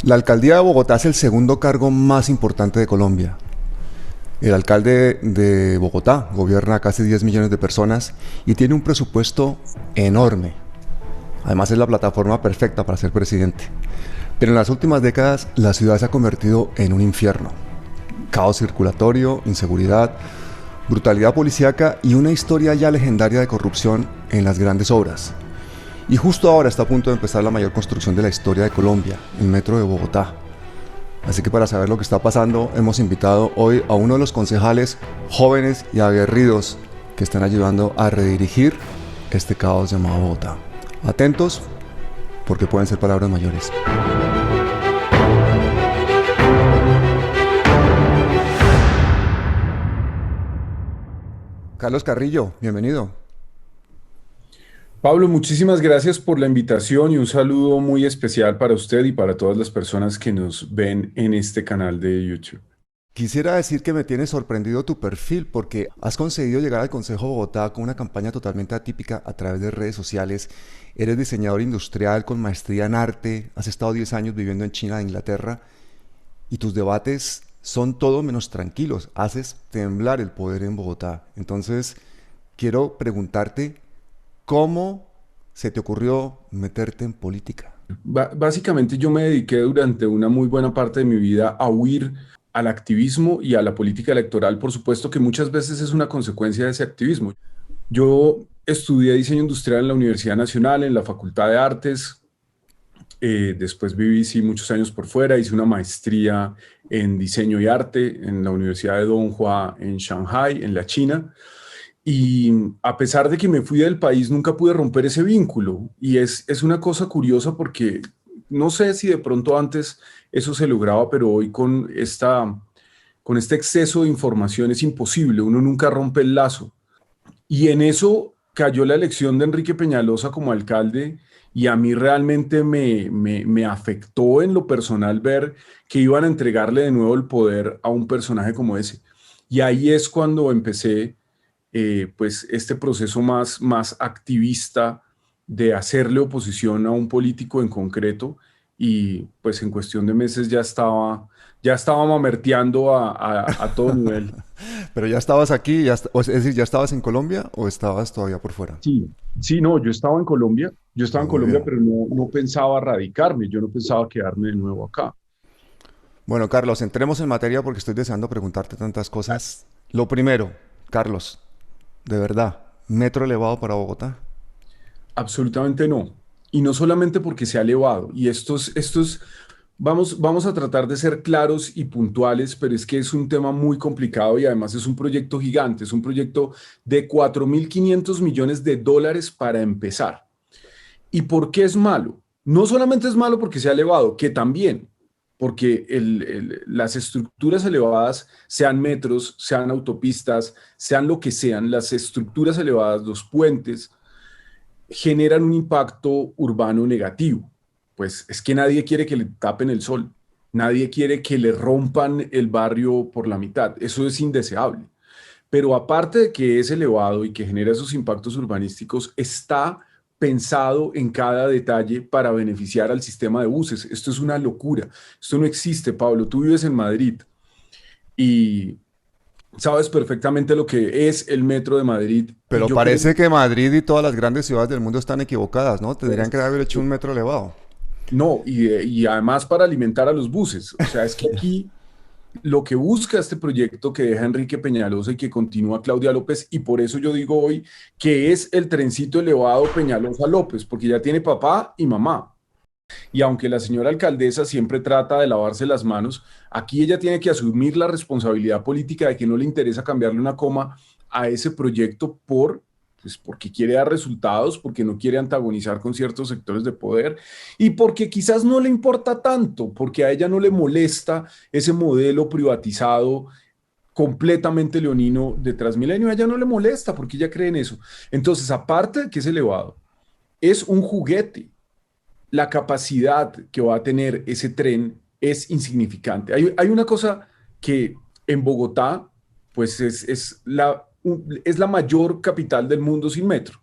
La alcaldía de Bogotá es el segundo cargo más importante de Colombia. El alcalde de Bogotá gobierna a casi 10 millones de personas y tiene un presupuesto enorme. Además es la plataforma perfecta para ser presidente. Pero en las últimas décadas la ciudad se ha convertido en un infierno. Caos circulatorio, inseguridad, brutalidad policíaca y una historia ya legendaria de corrupción en las grandes obras. Y justo ahora está a punto de empezar la mayor construcción de la historia de Colombia, el Metro de Bogotá. Así que para saber lo que está pasando, hemos invitado hoy a uno de los concejales jóvenes y aguerridos que están ayudando a redirigir este caos llamado Bogotá. Atentos, porque pueden ser palabras mayores. Carlos Carrillo, bienvenido. Pablo, muchísimas gracias por la invitación y un saludo muy especial para usted y para todas las personas que nos ven en este canal de YouTube. Quisiera decir que me tiene sorprendido tu perfil porque has conseguido llegar al Consejo de Bogotá con una campaña totalmente atípica a través de redes sociales. Eres diseñador industrial con maestría en arte, has estado 10 años viviendo en China e Inglaterra y tus debates son todo menos tranquilos. Haces temblar el poder en Bogotá. Entonces, quiero preguntarte, ¿cómo se te ocurrió meterte en política? Básicamente yo me dediqué durante una muy buena parte de mi vida a huir al activismo y a la política electoral, por supuesto que muchas veces es una consecuencia de ese activismo. Yo estudié diseño industrial en la Universidad Nacional, en la Facultad de Artes. Después viví sí, muchos años por fuera, hice una maestría en diseño y arte en la Universidad de Donghua en Shanghai, en la China. Y a pesar de que me fui del país, nunca pude romper ese vínculo. Y es una cosa curiosa porque no sé si de pronto antes eso se lograba, pero hoy con este exceso de información es imposible. Uno nunca rompe el lazo. Y en eso cayó la elección de Enrique Peñalosa como alcalde y a mí realmente me afectó en lo personal ver que iban a entregarle de nuevo el poder a un personaje como ese. Y ahí es cuando empecé pues este proceso más activista de hacerle oposición a un político en concreto y pues en cuestión de meses ya estaba mamerteando a todo nivel. Pero ya estabas aquí, es decir, ¿ya estabas en Colombia o estabas todavía por fuera? Sí, sí, no, yo estaba Ah, en muy Colombia, bien. pero no pensaba radicarme, yo no pensaba quedarme de nuevo acá. Bueno, Carlos, entremos en materia porque estoy deseando preguntarte tantas cosas. Lo primero, Carlos, de verdad, ¿metro elevado para Bogotá? Absolutamente no. Y no solamente porque se ha elevado, y vamos a tratar de ser claros y puntuales, pero es que es un tema muy complicado y además es un proyecto gigante, es un proyecto de 4.500 millones de dólares para empezar. ¿Y por qué es malo? No solamente es malo porque se ha elevado, que también, porque las estructuras elevadas, sean metros, sean autopistas, sean lo que sean, las estructuras elevadas, los puentes, generan un impacto urbano negativo. Pues es que nadie quiere que le tapen el sol, nadie quiere que le rompan el barrio por la mitad, eso es indeseable. Pero aparte de que es elevado y que genera esos impactos urbanísticos, está pensado en cada detalle para beneficiar al sistema de buses. Esto es una locura. Esto no existe, Pablo. Tú vives en Madrid y sabes perfectamente lo que es el metro de Madrid. Y Pero yo creo parece que Madrid y todas las grandes ciudades del mundo están equivocadas, ¿no? Tendrían que haber hecho que un metro elevado. no, y además para alimentar a los buses. O sea, es que aquí lo que busca este proyecto que deja Enrique Peñalosa y que continúa Claudia López, y por eso yo digo hoy que es el trencito elevado Peñalosa López, porque ya tiene papá y mamá. Y aunque la señora alcaldesa siempre trata de lavarse las manos, aquí ella tiene que asumir la responsabilidad política de que no le interesa cambiarle una coma a ese proyecto pues porque quiere dar resultados, porque no quiere antagonizar con ciertos sectores de poder y porque quizás no le importa tanto, porque a ella no le molesta ese modelo privatizado completamente leonino de Transmilenio, a ella no le molesta porque ella cree en eso. Entonces, aparte de que es elevado, es un juguete. La capacidad que va a tener ese tren es insignificante. Hay una cosa que en Bogotá, pues es la mayor capital del mundo sin metro.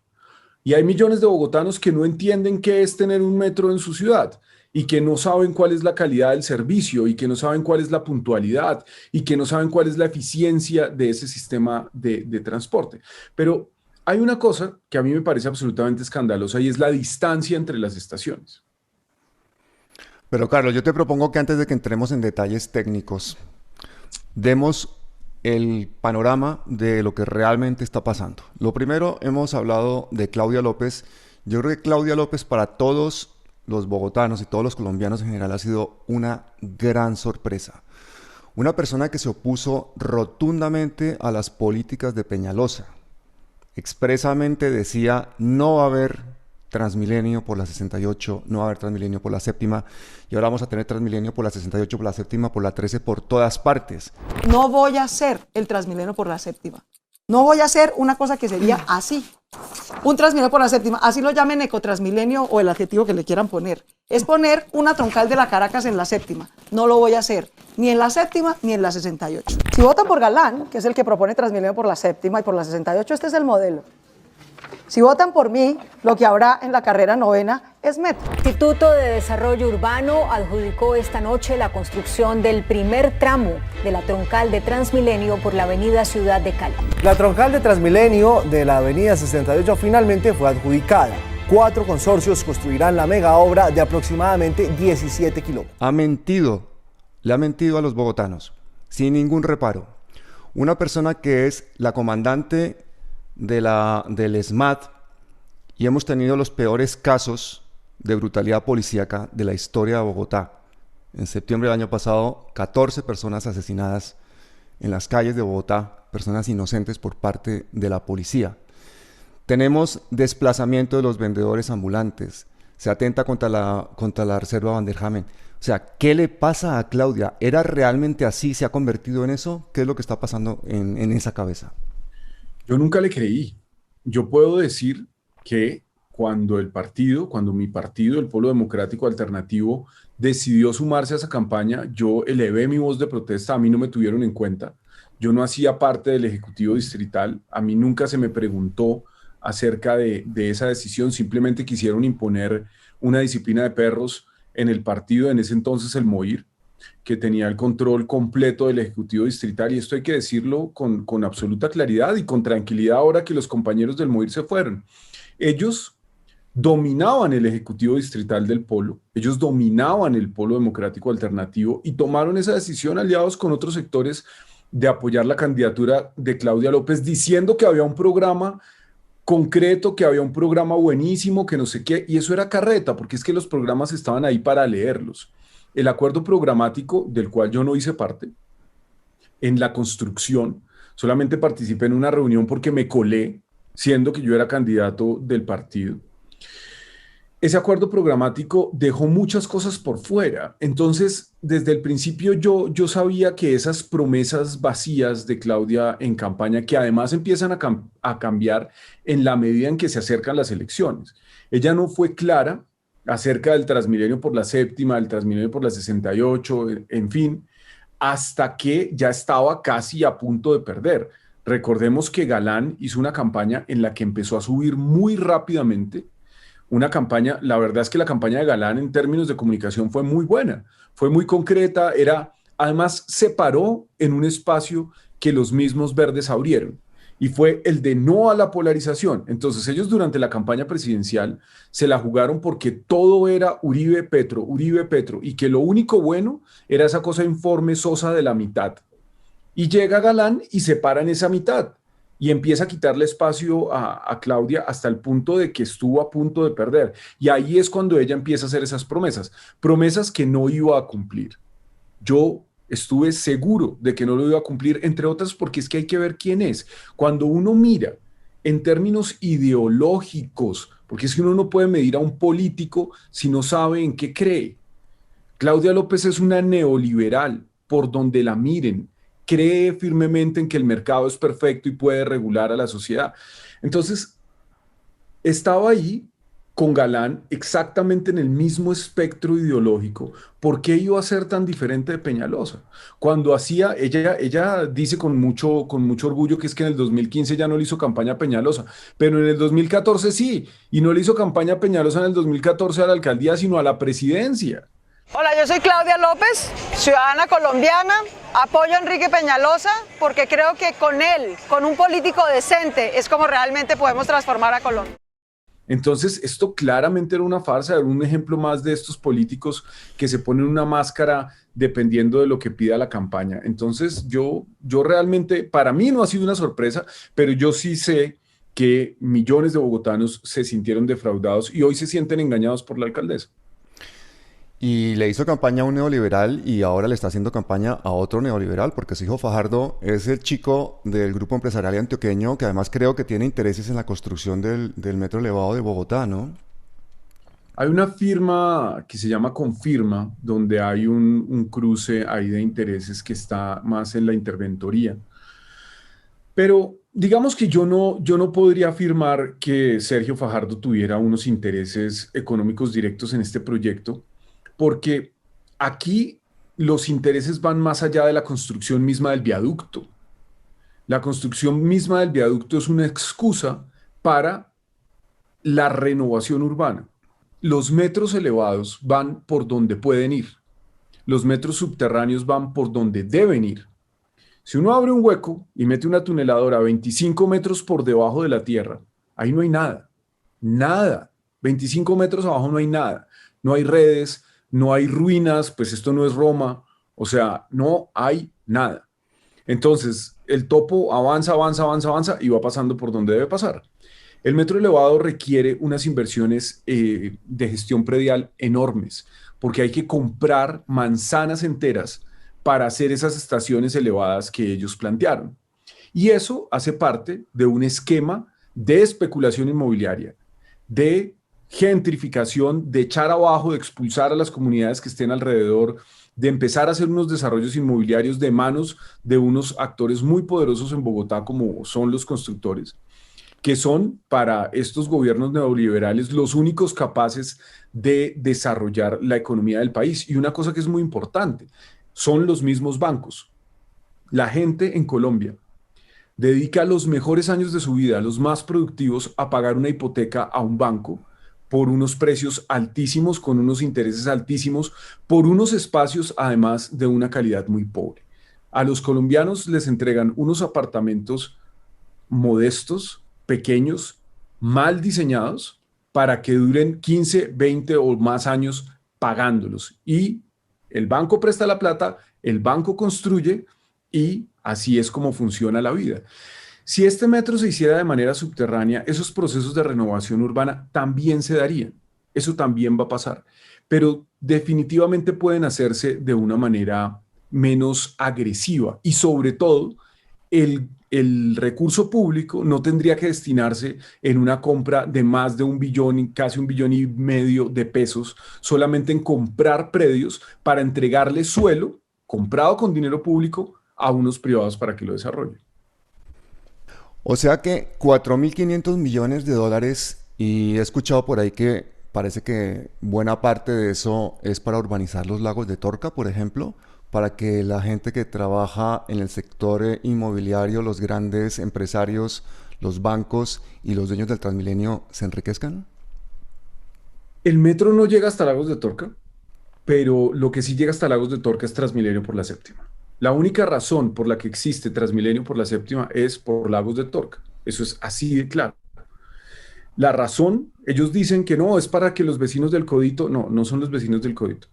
Y hay millones de bogotanos que no entienden qué es tener un metro en su ciudad. y que no saben cuál es la calidad del servicio y que no saben cuál es la puntualidad y que no saben cuál es la eficiencia de ese sistema de transporte. Pero hay una cosa que a mí me parece absolutamente escandalosa y es la distancia entre las estaciones. Pero Carlos, yo te propongo que antes de que entremos en detalles técnicos, demos el panorama de lo que realmente está pasando. Lo primero, hemos hablado de Claudia López. Yo creo que Claudia López para todos los bogotanos y todos los colombianos en general ha sido una gran sorpresa. Una persona que se opuso rotundamente a las políticas de Peñalosa. Expresamente decía no va a haber Transmilenio por la 68, no va a haber Transmilenio por la séptima, y ahora vamos a tener Transmilenio por la 68, por la séptima, por la 13, por todas partes. No voy a hacer el Transmilenio por la séptima. No voy a hacer una cosa que sería así. Un Transmilenio por la séptima, así lo llamen ecotransmilenio o el adjetivo que le quieran poner. Es poner una troncal de la Caracas en la séptima. No lo voy a hacer, ni en la séptima ni en la 68. Si votan por Galán, que es el que propone Transmilenio por la séptima y por la 68, este es el modelo. Si votan por mí, lo que habrá en la carrera novena es metro. El Instituto de Desarrollo Urbano adjudicó esta noche la construcción del primer tramo de la troncal de Transmilenio por la avenida Ciudad de Cali. La troncal de Transmilenio de la avenida 68 finalmente fue adjudicada. 4 consorcios construirán la mega obra de aproximadamente 17 kilómetros. Le ha mentido a los bogotanos, sin ningún reparo. Una persona que es la comandante del SMAT, y hemos tenido los peores casos de brutalidad policíaca de la historia de Bogotá. En septiembre del año pasado, 14 personas asesinadas en las calles de Bogotá, personas inocentes por parte de la policía. Tenemos desplazamiento de los vendedores ambulantes, se atenta contra la reserva Van der Hamen. O sea, ¿qué le pasa a Claudia? ¿Era realmente así? ¿Se ha convertido en eso? ¿Qué es lo que está pasando en esa cabeza? Yo nunca le creí. Yo puedo decir que cuando mi partido, el Polo Democrático Alternativo, decidió sumarse a esa campaña, yo elevé mi voz de protesta, a mí no me tuvieron en cuenta. Yo no hacía parte del Ejecutivo Distrital, a mí nunca se me preguntó acerca de esa decisión, simplemente quisieron imponer una disciplina de perros en el partido, en ese entonces el MOIR, que tenía el control completo del Ejecutivo Distrital, y esto hay que decirlo con absoluta claridad y con tranquilidad ahora que los compañeros del MOIR se fueron. Ellos dominaban el Ejecutivo Distrital del Polo, ellos dominaban el Polo Democrático Alternativo y tomaron esa decisión aliados con otros sectores de apoyar la candidatura de Claudia López, diciendo que había un programa concreto, que había un programa buenísimo, que no sé qué, y eso era carreta, porque es que los programas estaban ahí para leerlos. El acuerdo programático, del cual yo no hice parte, en la construcción, solamente participé en una reunión porque me colé, siendo que yo era candidato del partido. Ese acuerdo programático dejó muchas cosas por fuera. Entonces, desde el principio yo sabía que esas promesas vacías de Claudia en campaña, que además empiezan a cambiar en la medida en que se acercan las elecciones. Ella no fue clara acerca del Transmilenio por la séptima, del Transmilenio por la 68, en fin, hasta que ya estaba casi a punto de perder. Recordemos que Galán hizo una campaña en la que empezó a subir muy rápidamente. Una campaña, la verdad es que la campaña de Galán en términos de comunicación fue muy buena, fue muy concreta, además se paró en un espacio que los mismos verdes abrieron, y fue el de no a la polarización. Entonces ellos durante la campaña presidencial se la jugaron porque todo era Uribe Petro, y que lo único bueno era esa cosa informe sosa de la mitad. Y llega Galán y se para en esa mitad y empieza a quitarle espacio a Claudia hasta el punto de que estuvo a punto de perder. Y ahí es cuando ella empieza a hacer esas promesas que no iba a cumplir. Yo estuve seguro de que no lo iba a cumplir, entre otras porque es que hay que ver quién es. Cuando uno mira en términos ideológicos, porque es que uno no puede medir a un político si no sabe en qué cree. Claudia López es una neoliberal, por donde la miren. Cree firmemente en que el mercado es perfecto y puede regular a la sociedad. Entonces, estaba ahí con Galán exactamente en el mismo espectro ideológico, ¿por qué iba a ser tan diferente de Peñalosa? Cuando hacía, ella dice con mucho orgullo que es que en el 2015 ya no le hizo campaña a Peñalosa, pero en el 2014 sí, y no le hizo campaña a Peñalosa en el 2014 a la alcaldía, sino a la presidencia. Hola, yo soy Claudia López, ciudadana colombiana, apoyo a Enrique Peñalosa porque creo que con él, con un político decente, es como realmente podemos transformar a Colombia. Entonces, esto claramente era una farsa, era un ejemplo más de estos políticos que se ponen una máscara dependiendo de lo que pida la campaña. Entonces, yo realmente, para mí no ha sido una sorpresa, pero yo sí sé que millones de bogotanos se sintieron defraudados y hoy se sienten engañados por la alcaldesa. Y le hizo campaña a un neoliberal y ahora le está haciendo campaña a otro neoliberal, porque su hijo Fajardo es el chico del grupo empresarial antioqueño, que además creo que tiene intereses en la construcción del metro elevado de Bogotá, ¿no? Hay una firma que se llama Confirma, donde hay un cruce ahí de intereses que está más en la interventoría. Pero digamos que yo no podría afirmar que Sergio Fajardo tuviera unos intereses económicos directos en este proyecto, porque aquí los intereses van más allá de la construcción misma del viaducto. La construcción misma del viaducto es una excusa para la renovación urbana. Los metros elevados van por donde pueden ir. Los metros subterráneos van por donde deben ir. Si uno abre un hueco y mete una tuneladora 25 metros por debajo de la tierra, ahí no hay nada. Nada. 25 metros abajo no hay nada. No hay redes, no hay ruinas, pues esto no es Roma, o sea, no hay nada. Entonces, el topo avanza y va pasando por donde debe pasar. El metro elevado requiere unas inversiones de gestión predial enormes, porque hay que comprar manzanas enteras para hacer esas estaciones elevadas que ellos plantearon. Y eso hace parte de un esquema de especulación inmobiliaria, de gentrificación, de echar abajo, de expulsar a las comunidades que estén alrededor, de empezar a hacer unos desarrollos inmobiliarios de manos de unos actores muy poderosos en Bogotá, como son los constructores, que son para estos gobiernos neoliberales los únicos capaces de desarrollar la economía del país. Y una cosa que es muy importante, son los mismos bancos. La gente en Colombia dedica los mejores años de su vida, los más productivos, a pagar una hipoteca a un banco por unos precios altísimos, con unos intereses altísimos, por unos espacios además de una calidad muy pobre. A los colombianos les entregan unos apartamentos modestos, pequeños, mal diseñados, para que duren 15, 20 o más años pagándolos. Y el banco presta la plata, el banco construye y así es como funciona la vida. Si este metro se hiciera de manera subterránea, esos procesos de renovación urbana también se darían. Eso también va a pasar. Pero definitivamente pueden hacerse de una manera menos agresiva y sobre todo el recurso público no tendría que destinarse en una compra de más de 1 billón, casi 1,5 billones de pesos, solamente en comprar predios para entregarle suelo comprado con dinero público a unos privados para que lo desarrollen. O sea que 4.500 millones de dólares, y he escuchado por ahí que parece que buena parte de eso es para urbanizar los lagos de Torca, por ejemplo, para que la gente que trabaja en el sector inmobiliario, los grandes empresarios, los bancos y los dueños del Transmilenio se enriquezcan. El metro no llega hasta Lagos de Torca, pero lo que sí llega hasta Lagos de Torca es Transmilenio por la séptima. La única razón por la que existe Transmilenio por la séptima es por Lagos de Torca. Eso es así de claro. La razón, ellos dicen que no, es para que los vecinos del Codito, no son los vecinos del Codito.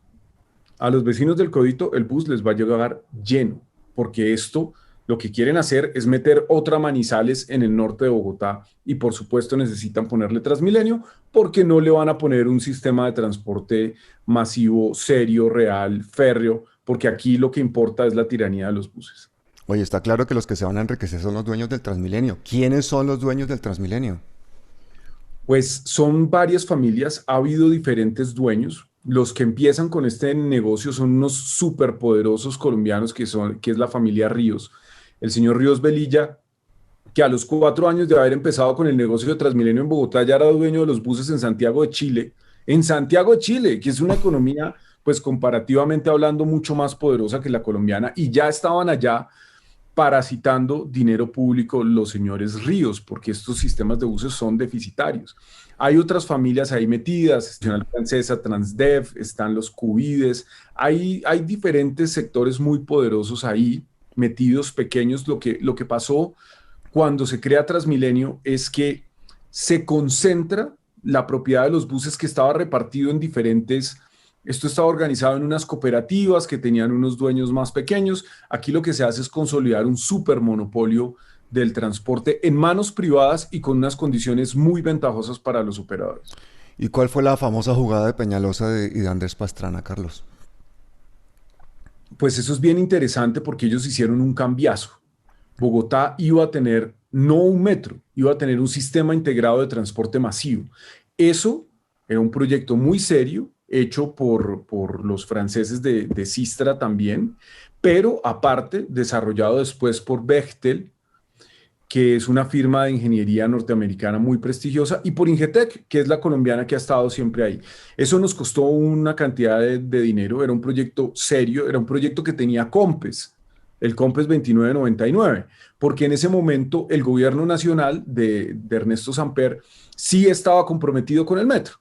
A los vecinos del Codito el bus les va a llegar lleno, porque esto lo que quieren hacer es meter otra Manizales en el norte de Bogotá y por supuesto necesitan ponerle Transmilenio porque no le van a poner un sistema de transporte masivo, serio, real, férreo, porque aquí lo que importa es la tiranía de los buses. Oye, está claro que los que se van a enriquecer son los dueños del Transmilenio. ¿Quiénes son los dueños del Transmilenio? Pues son varias familias, ha habido diferentes dueños. Los que empiezan con este negocio son unos superpoderosos colombianos que es la familia Ríos. El señor Ríos Velilla que a los 4 años de haber empezado con el negocio de Transmilenio en Bogotá ya era dueño de los buses en Santiago de Chile, que es una economía, pues comparativamente hablando, mucho más poderosa que la colombiana, y ya estaban allá parasitando dinero público los señores Ríos, porque estos sistemas de buses son deficitarios. Hay otras familias ahí metidas, Nacional Francesa, Transdev, están los Cubides, hay diferentes sectores muy poderosos ahí, metidos, pequeños. Lo que pasó cuando se crea Transmilenio es que se concentra la propiedad de los buses, que estaba repartido en diferentes. Esto estaba organizado en unas cooperativas que tenían unos dueños más pequeños. Aquí lo que se hace es consolidar un supermonopolio del transporte en manos privadas y con unas condiciones muy ventajosas para los operadores. ¿Y cuál fue la famosa jugada de Peñalosa y de Andrés Pastrana, Carlos? Pues eso es bien interesante porque ellos hicieron un cambiazo. Bogotá iba a tener no un metro, iba a tener un sistema integrado de transporte masivo. Eso era un proyecto muy serio, hecho por los franceses de Sistra también, pero aparte desarrollado después por Bechtel, que es una firma de ingeniería norteamericana muy prestigiosa, y por Ingetec, que es la colombiana que ha estado siempre ahí. Eso nos costó una cantidad de dinero, era un proyecto serio, era un proyecto que tenía COMPES, el COMPES 2999, porque en ese momento el gobierno nacional de Ernesto Samper sí estaba comprometido con el metro.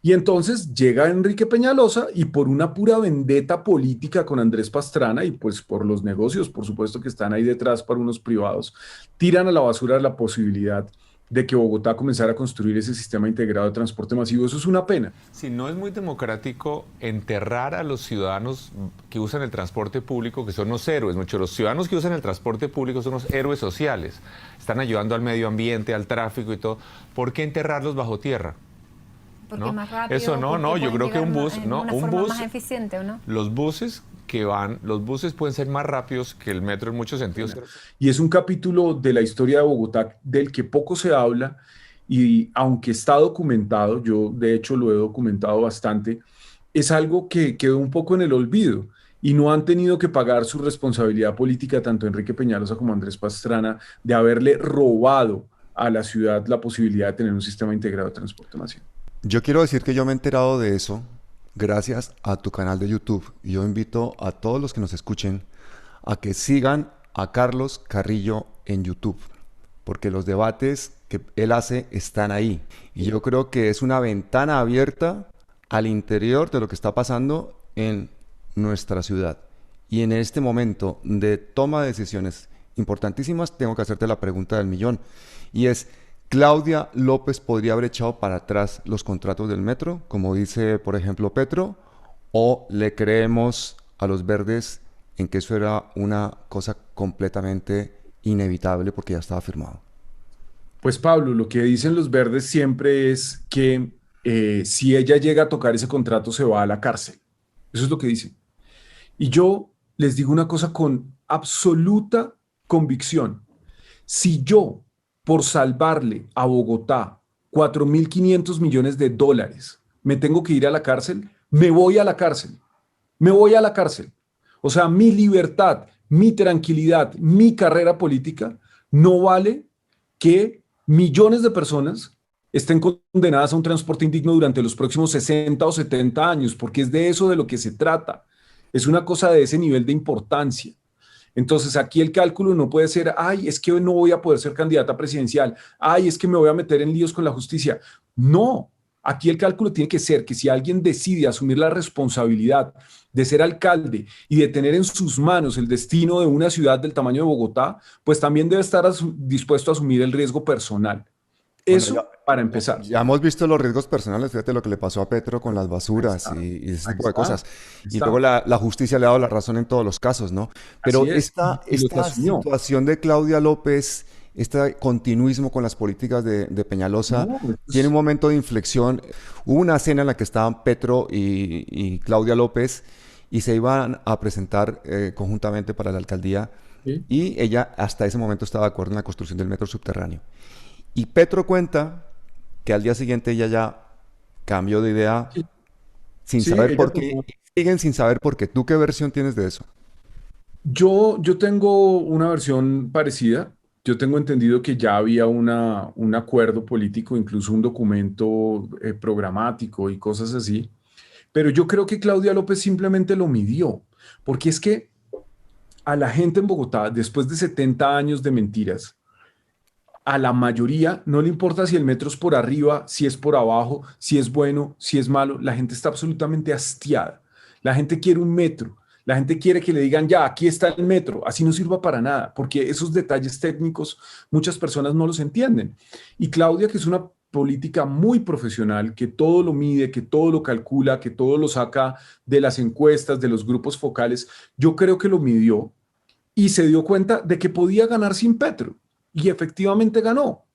Y entonces llega Enrique Peñalosa y por una pura vendetta política con Andrés Pastrana y pues por los negocios, por supuesto, que están ahí detrás para unos privados, tiran a la basura la posibilidad de que Bogotá comenzara a construir ese sistema integrado de transporte masivo. Eso es una pena. Si no es muy democrático enterrar a los ciudadanos que usan el transporte público, que son los héroes, muchos los ciudadanos que usan el transporte público son los héroes sociales, están ayudando al medio ambiente, al tráfico y todo, ¿por qué enterrarlos bajo tierra? Porque ¿No? más rápido. Eso no, yo creo que un bus, un bus más eficiente, ¿o no? Los buses pueden ser más rápidos que el metro en muchos sentidos. Y es un capítulo de la historia de Bogotá del que poco se habla, y aunque está documentado, yo de hecho lo he documentado bastante, es algo que quedó un poco en el olvido y no han tenido que pagar su responsabilidad política tanto Enrique Peñalosa como Andrés Pastrana de haberle robado a la ciudad la posibilidad de tener un sistema integrado de transporte masivo. Yo quiero decir que yo me he enterado de eso gracias a tu canal de YouTube. Y yo invito a todos los que nos escuchen a que sigan a Carlos Carrillo en YouTube, porque los debates que él hace están ahí. Y yo creo que es una ventana abierta al interior de lo que está pasando en nuestra ciudad. Y en este momento de toma de decisiones importantísimas, tengo que hacerte la pregunta del millón. Y es, ¿Claudia López podría haber echado para atrás los contratos del metro, como dice, por ejemplo, Petro? ¿O le creemos a los verdes en que eso era una cosa completamente inevitable porque ya estaba firmado? Pues Pablo, lo que dicen los verdes siempre es que si ella llega a tocar ese contrato se va a la cárcel. Eso es lo que dicen. Y yo les digo una cosa con absoluta convicción. Si yo, por salvarle a Bogotá 4.500 millones de dólares, me tengo que ir a la cárcel, me voy a la cárcel. Me voy a la cárcel. O sea, mi libertad, mi tranquilidad, mi carrera política no vale que millones de personas estén condenadas a un transporte indigno durante los próximos 60 o 70 años, porque es de eso de lo que se trata. Es una cosa de ese nivel de importancia. Entonces aquí el cálculo no puede ser, ay, es que no voy a poder ser candidata presidencial, ay, es que me voy a meter en líos con la justicia. No, aquí el cálculo tiene que ser que si alguien decide asumir la responsabilidad de ser alcalde y de tener en sus manos el destino de una ciudad del tamaño de Bogotá, pues también debe estar dispuesto a asumir el riesgo personal. Eso Bueno, para empezar. Ya hemos visto los riesgos personales, fíjate lo que le pasó a Petro con las basuras y ese tipo de cosas. Y luego la justicia le ha dado la razón en todos los casos, ¿no? Pero esta situación de Claudia López, este continuismo con las políticas de Peñalosa, tiene un momento de inflexión. Hubo una escena en la que estaban Petro y Claudia López y se iban a presentar conjuntamente para la alcaldía. ¿Sí? Y ella hasta ese momento estaba de acuerdo en la construcción del metro subterráneo. Y Petro cuenta que al día siguiente ella ya cambió de idea sin saber por qué. Siguen sin saber por qué. ¿Tú qué versión tienes de eso? Yo tengo una versión parecida. Yo tengo entendido que ya había un acuerdo político, incluso un documento programático y cosas así, pero yo creo que Claudia López simplemente lo midió, porque es que a la gente en Bogotá, después de 70 años de mentiras, a la mayoría no le importa si el metro es por arriba, si es por abajo, si es bueno, si es malo. La gente está absolutamente hastiada. La gente quiere un metro. La gente quiere que le digan, ya, aquí está el metro. Así no sirva para nada, porque esos detalles técnicos muchas personas no los entienden. Y Claudia, que es una política muy profesional, que todo lo mide, que todo lo calcula, que todo lo saca de las encuestas, de los grupos focales, yo creo que lo midió y se dio cuenta de que podía ganar sin Petro. Y efectivamente ganó.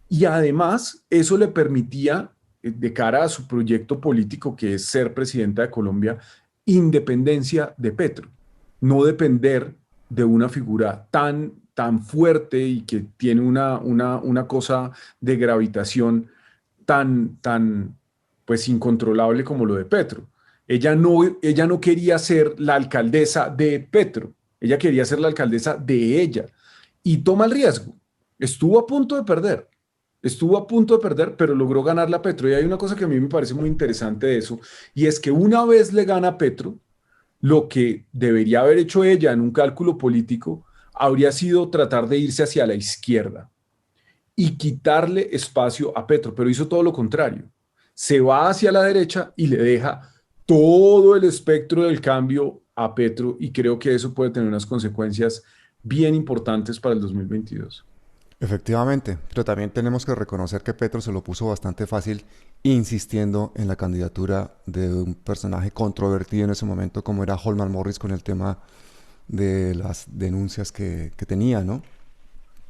Y además eso le permitía, de cara a su proyecto político, que es ser presidenta de Colombia, independencia de Petro. No depender de una figura tan fuerte y que tiene una cosa de gravitación tan pues incontrolable como lo de Petro. Ella no quería ser la alcaldesa de Petro, ella quería ser la alcaldesa de ella. Y toma el riesgo. Estuvo a punto de perder, pero logró ganar la Petro. Y hay una cosa que a mí me parece muy interesante de eso, y es que una vez le gana a Petro, lo que debería haber hecho ella en un cálculo político habría sido tratar de irse hacia la izquierda y quitarle espacio a Petro, pero hizo todo lo contrario. Se va hacia la derecha y le deja todo el espectro del cambio a Petro, y creo que eso puede tener unas consecuencias bien importantes para el 2022. Efectivamente, pero también tenemos que reconocer que Petro se lo puso bastante fácil insistiendo en la candidatura de un personaje controvertido en ese momento como era Holman Morris con el tema de las denuncias que tenía, ¿no?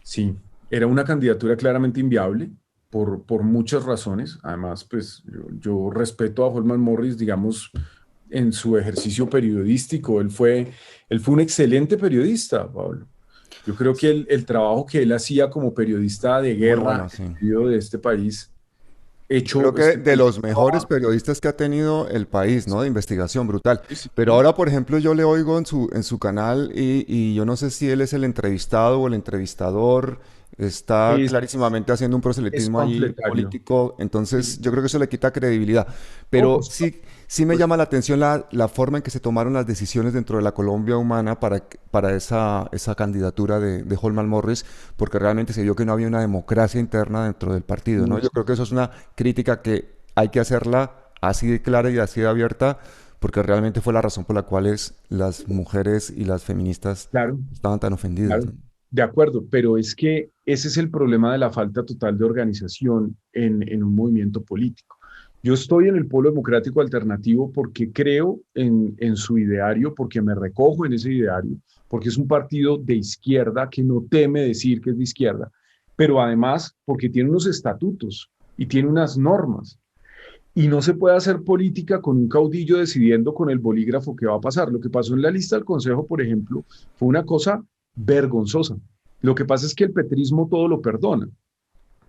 Sí, era una candidatura claramente inviable por muchas razones. Además, pues yo respeto a Holman Morris, digamos, en su ejercicio periodístico. Él fue un excelente periodista, Pablo. Yo creo que el trabajo que él hacía como periodista de guerra de este país, creo que de los mejores periodistas que ha tenido el país, ¿no? De investigación brutal. Pero ahora, por ejemplo, yo le oigo en su canal y yo no sé si él es el entrevistado o el entrevistador. Está clarísimamente haciendo un proselitismo allí político, entonces yo creo que eso le quita credibilidad. Pero sí me llama la atención la forma en que se tomaron las decisiones dentro de la Colombia humana para esa candidatura de Holman Morris, porque realmente se vio que no había una democracia interna dentro del partido, ¿no? Yo creo que eso es una crítica que hay que hacerla así de clara y así de abierta, porque realmente fue la razón por la cual las mujeres y las feministas estaban tan ofendidas, ¿no? De acuerdo, pero es que ese es el problema de la falta total de organización en un movimiento político. Yo estoy en el Polo Democrático Alternativo porque creo en su ideario, porque me recojo en ese ideario, porque es un partido de izquierda que no teme decir que es de izquierda, pero además porque tiene unos estatutos y tiene unas normas. Y no se puede hacer política con un caudillo decidiendo con el bolígrafo qué va a pasar. Lo que pasó en la lista del Consejo, por ejemplo, fue una cosa vergonzosa. Lo que pasa es que el petrismo todo lo perdona,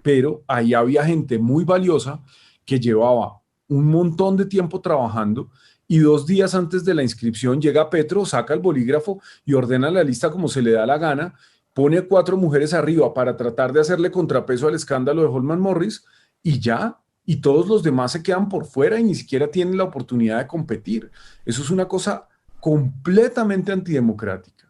pero ahí había gente muy valiosa que llevaba un montón de tiempo trabajando y 2 días antes de la inscripción llega Petro, saca el bolígrafo y ordena la lista como se le da la gana, pone 4 mujeres arriba para tratar de hacerle contrapeso al escándalo de Holman Morris y ya, y todos los demás se quedan por fuera y ni siquiera tienen la oportunidad de competir. Eso es una cosa completamente antidemocrática.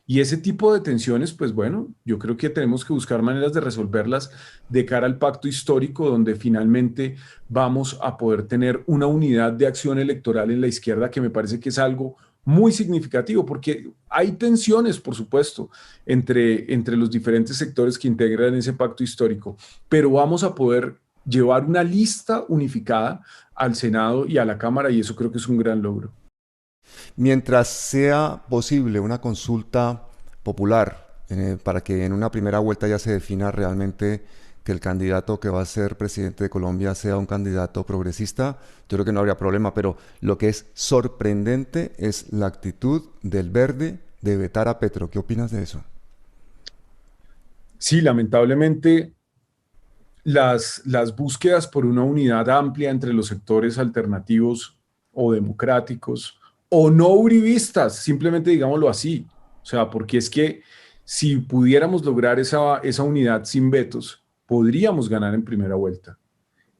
Y ese tipo de tensiones, pues bueno, yo creo que tenemos que buscar maneras de resolverlas de cara al pacto histórico, donde finalmente vamos a poder tener una unidad de acción electoral en la izquierda, que me parece que es algo muy significativo, porque hay tensiones, por supuesto, entre los diferentes sectores que integran ese pacto histórico, pero vamos a poder llevar una lista unificada al Senado y a la Cámara, y eso creo que es un gran logro. Mientras sea posible una consulta popular para que en una primera vuelta ya se defina realmente que el candidato que va a ser presidente de Colombia sea un candidato progresista, yo creo que no habría problema, pero lo que es sorprendente es la actitud del Verde de vetar a Petro. ¿Qué opinas de eso? Sí, lamentablemente las búsquedas por una unidad amplia entre los sectores alternativos o democráticos o no uribistas, simplemente digámoslo así. O sea, porque es que si pudiéramos lograr esa unidad sin vetos, podríamos ganar en primera vuelta.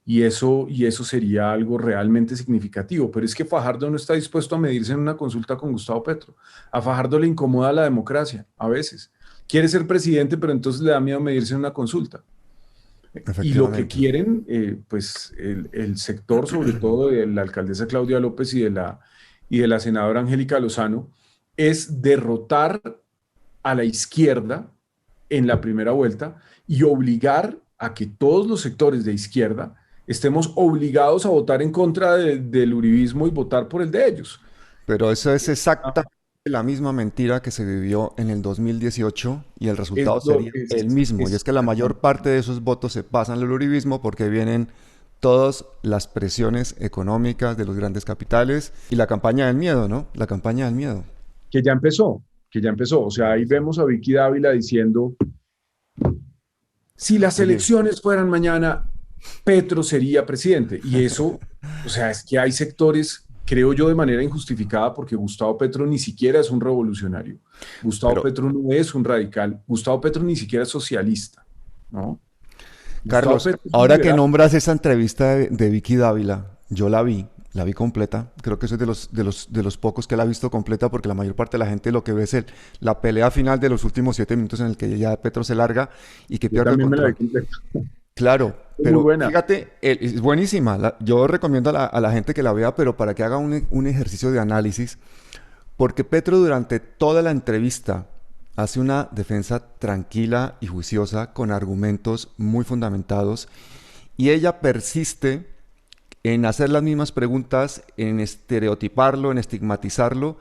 Y eso sería algo realmente significativo. Pero es que Fajardo no está dispuesto a medirse en una consulta con Gustavo Petro. A Fajardo le incomoda la democracia, a veces. Quiere ser presidente, pero entonces le da miedo medirse en una consulta. Y lo que quieren, pues el sector, sobre todo de la alcaldesa Claudia López y de la senadora Angélica Lozano, es derrotar a la izquierda en la primera vuelta y obligar a que todos los sectores de izquierda estemos obligados a votar en contra del uribismo y votar por el de ellos. Pero eso es exactamente la misma mentira que se vivió en el 2018 y el resultado sería el mismo. Y es que la mayor parte de esos votos se pasan al uribismo porque vienen todas las presiones económicas de los grandes capitales y la campaña del miedo, ¿no? La campaña del miedo. Que ya empezó. O sea, ahí vemos a Vicky Dávila diciendo, si las elecciones fueran mañana, Petro sería presidente. Y eso, o sea, es que hay sectores, creo yo, de manera injustificada, porque Gustavo Petro ni siquiera es un revolucionario. Gustavo Petro no es un radical. Gustavo Petro ni siquiera es socialista, ¿no? Carlos, ahora que nombras esa entrevista de Vicky Dávila, yo la vi completa. Creo que soy de los pocos que la ha visto completa, porque la mayor parte de la gente lo que ve es la pelea final de los últimos 7 minutos en el que ya Petro se larga y que pierde el control. Claro, pero fíjate, es buenísima. Yo recomiendo a la gente que la vea, pero para que haga un ejercicio de análisis, porque Petro durante toda la entrevista hace una defensa tranquila y juiciosa con argumentos muy fundamentados, y ella persiste en hacer las mismas preguntas, en estereotiparlo, en estigmatizarlo,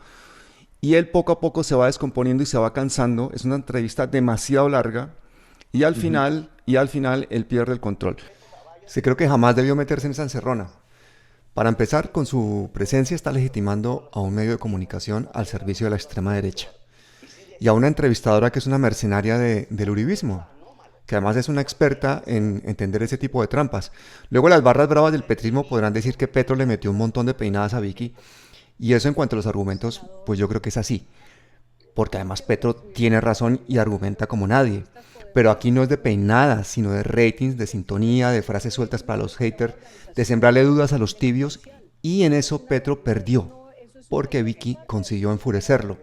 y él poco a poco se va descomponiendo y se va cansando. Es una entrevista demasiado larga y al final él pierde el control. Sí, creo que jamás debió meterse en esa encerrona. Para empezar, con su presencia está legitimando a un medio de comunicación al servicio de la extrema derecha y a una entrevistadora que es una mercenaria del uribismo, que además es una experta en entender ese tipo de trampas. Luego las barras bravas del petrismo podrán decir que Petro le metió un montón de peinadas a Vicky, y eso en cuanto a los argumentos, pues yo creo que es así, porque además Petro tiene razón y argumenta como nadie. Pero aquí no es de peinadas, sino de ratings, de sintonía, de frases sueltas para los haters, de sembrarle dudas a los tibios, y en eso Petro perdió, porque Vicky consiguió enfurecerlo.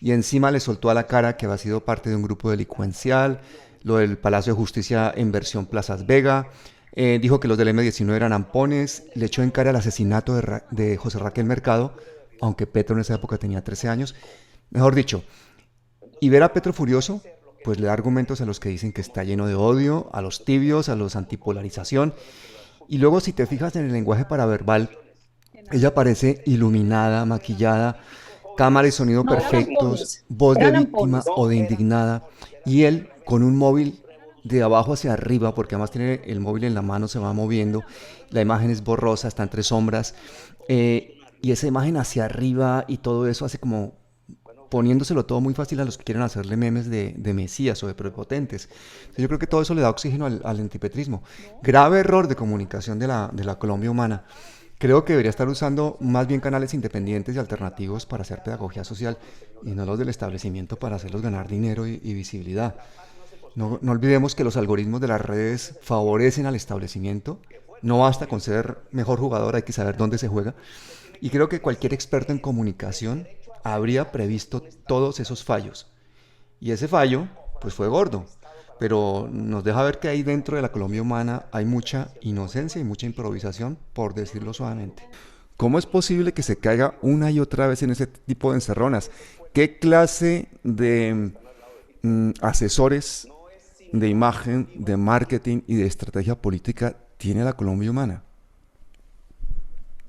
Y encima le soltó a la cara que había sido parte de un grupo delincuencial, lo del Palacio de Justicia en versión Plazas Vega, dijo que los del M19 eran ampones, le echó en cara el asesinato de José Raquel Mercado, aunque Petro en esa época tenía 13 años. Mejor dicho, y ver a Petro furioso, pues le da argumentos a los que dicen que está lleno de odio, a los tibios, a los antipolarización. Y luego, si te fijas en el lenguaje paraverbal, ella parece iluminada, maquillada, cámara y sonido perfectos, voz de víctima o de indignada, y él con un móvil de abajo hacia arriba, porque además tiene el móvil en la mano, se va moviendo, la imagen es borrosa, está entre sombras, y esa imagen hacia arriba y todo eso hace como poniéndoselo todo muy fácil a los que quieren hacerle memes de mesías o de prepotentes. Entonces yo creo que todo eso le da oxígeno al antipetrismo. Grave error de comunicación de la Colombia humana. Creo que debería estar usando más bien canales independientes y alternativos para hacer pedagogía social, y no los del establecimiento para hacerlos ganar dinero y visibilidad. No olvidemos que los algoritmos de las redes favorecen al establecimiento. No basta con ser mejor jugador, hay que saber dónde se juega. Y creo que cualquier experto en comunicación habría previsto todos esos fallos. Y ese fallo, pues fue gordo, pero nos deja ver que ahí dentro de la Colombia humana hay mucha inocencia y mucha improvisación, por decirlo suavemente. ¿Cómo es posible que se caiga una y otra vez en ese tipo de encerronas? ¿Qué clase de asesores de imagen, de marketing y de estrategia política tiene la Colombia humana?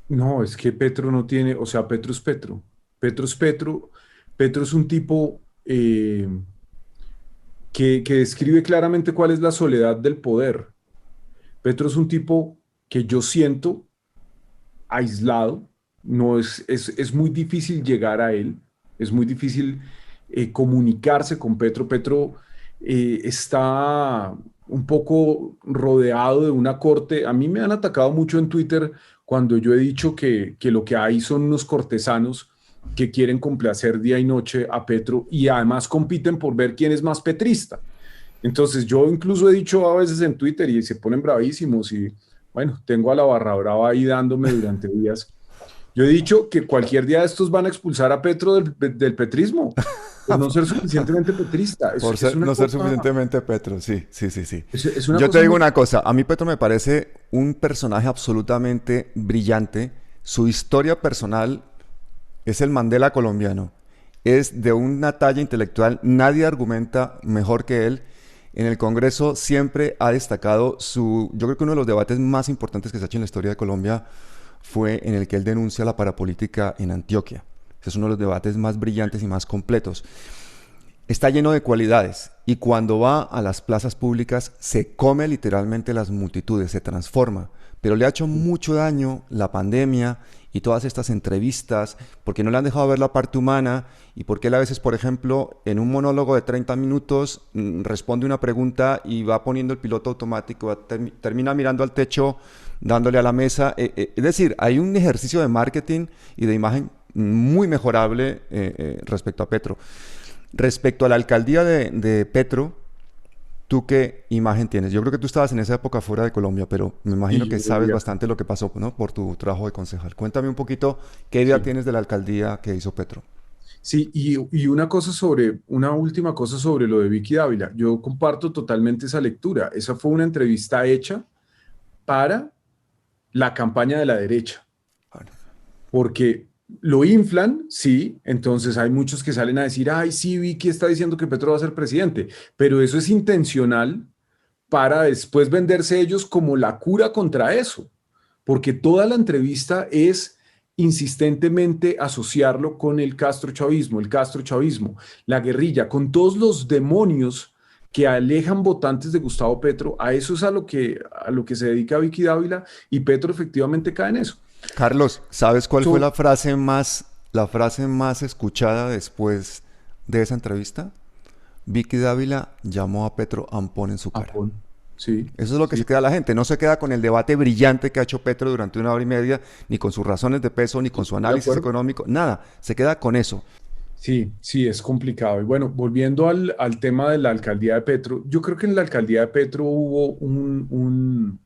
No, es que Petro no tiene, o sea, Petro es Petro. Petro es Petro. Petro es un tipo que describe claramente cuál es la soledad del poder. Petro es un tipo que yo siento aislado. No es muy difícil llegar a él. Es muy difícil comunicarse con Petro. Petro está un poco rodeado de una corte. A mí me han atacado mucho en Twitter cuando yo he dicho que lo que hay son unos cortesanos que quieren complacer día y noche a Petro y además compiten por ver quién es más petrista. Entonces yo incluso he dicho a veces en Twitter y se ponen bravísimos y bueno, tengo a la barra brava ahí dándome durante días. Yo he dicho que cualquier día de estos van a expulsar a Petro del petrismo, por no ser suficientemente petrista. Por no ser suficientemente Petro, sí. Yo te digo una cosa, a mí Petro me parece un personaje absolutamente brillante. Su historia personal es el Mandela colombiano. Es de una talla intelectual, nadie argumenta mejor que él. En el Congreso siempre ha destacado yo creo que uno de los debates más importantes que se ha hecho en la historia de Colombia fue en el que él denuncia la parapolítica en Antioquia. Ese es uno de los debates más brillantes y más completos. Está lleno de cualidades y cuando va a las plazas públicas se come literalmente las multitudes, se transforma. Pero le ha hecho mucho daño la pandemia y todas estas entrevistas, porque no le han dejado ver la parte humana y porque él a veces, por ejemplo, en un monólogo de 30 minutos responde una pregunta y va poniendo el piloto automático, termina mirando al techo, dándole a la mesa. Es decir, hay un ejercicio de marketing y de imagen muy mejorable respecto a Petro. Respecto a la alcaldía de Petro, ¿tú qué imagen tienes? Yo creo que tú estabas en esa época fuera de Colombia, pero me imagino que sabes bastante lo que pasó, ¿no? Por tu trabajo de concejal. Cuéntame un poquito qué idea tienes de la alcaldía que hizo Petro. Sí, y una última cosa sobre lo de Vicky Dávila. Yo comparto totalmente esa lectura. Esa fue una entrevista hecha para la campaña de la derecha. Porque lo inflan, sí, entonces hay muchos que salen a decir, ay, sí, Vicky está diciendo que Petro va a ser presidente, pero eso es intencional para después venderse ellos como la cura contra eso, porque toda la entrevista es insistentemente asociarlo con el castrochavismo, la guerrilla, con todos los demonios que alejan votantes de Gustavo Petro. A eso es a lo que se dedica Vicky Dávila y Petro efectivamente cae en eso. Carlos, ¿sabes cuál fue la frase más escuchada después de esa entrevista? Vicky Dávila llamó a Petro Ampón en su cara. Ampón, sí. Eso es lo que se queda la gente. No se queda con el debate brillante que ha hecho Petro durante 1 hora y media, ni con sus razones de peso, ni con su análisis económico, nada. Se queda con eso. Sí, es complicado. Y bueno, volviendo al tema de la alcaldía de Petro, yo creo que en la alcaldía de Petro hubo un